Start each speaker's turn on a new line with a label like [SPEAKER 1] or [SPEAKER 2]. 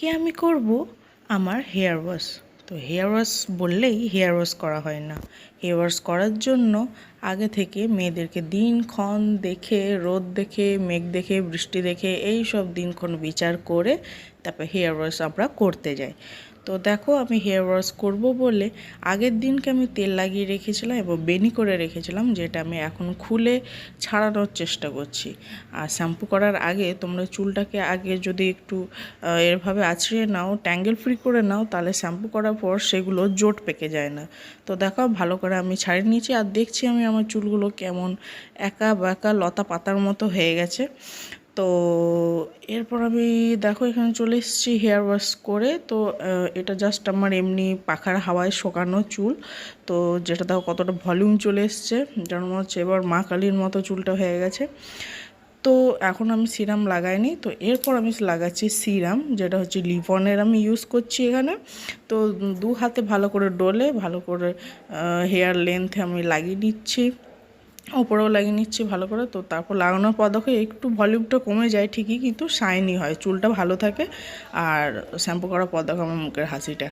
[SPEAKER 1] আজকে আমি করব আমার হেয়ার ওয়াশ। তো হেয়ার ওয়াশ বললেই হেয়ার ওয়াশ করা হয় না। হেয়ার ওয়াশ করার জন্য আগে থেকে মেয়েদেরকে দিনক্ষণ দেখে, রোদ দেখে, মেঘ দেখে, বৃষ্টি দেখে এই সব দিনক্ষণ বিচার করে তারপর হেয়ার ওয়াশ আমরা করতে যাই। তো দেখো আমি হেয়ার ওয়াশ করব বলে আগের দিনকে আমি তেল লাগিয়ে রেখেছিলাম এবং বেনি করে রেখেছিলাম, যেটা আমি এখন খুলে ছাড়ানোর চেষ্টা করছি। আর শ্যাম্পু করার আগে তোমরা চুলটাকে আগে যদি একটু এভাবে আঁচড়িয়ে নাও, ট্যাঙ্গেল ফ্রি করে নাও, তাহলে শ্যাম্পু করার পর সেগুলো জোট পেকে যায় না। তো দেখো ভালো করে আমি ছাড়িয়ে নিয়েছি আর দেখছি আমি আমার চুলগুলো কেমন একা বাঁকা লতা পাতার মতো হয়ে গেছে। তো এরপর আমি দেখো এখানে চলে এসেছি হেয়ার ওয়াশ করে। তো এটা জাস্ট আমার এমনি পাখার হাওয়ায় শোকানো চুল। তো যেটা দেখো কতটা ভলিউম চলে এসছে, যেন মনে হচ্ছে এবার মা কালীর মতো চুলটা হয়ে গেছে। তো এখন আমি সিরাম লাগাইনি, তো এরপর আমি লাগাচ্ছি সিরাম, যেটা হচ্ছে লিভনের আমি ইউজ করছি এখানে। তো দু হাতে ভালো করে ডলে ভালো করে হেয়ার লেন্থে আমি লাগিয়ে নিচ্ছি, ওপরেও লাগিয়ে নিচ্ছি ভালো করে। তো তারপর লাগানোর পর দেখো একটু ভলিউমটা কমে যায় ঠিকই, কিন্তু শাইনি হয়, চুলটা ভালো থাকে। আর শ্যাম্পু করার পর দেখো আমার মুখের হাসিটা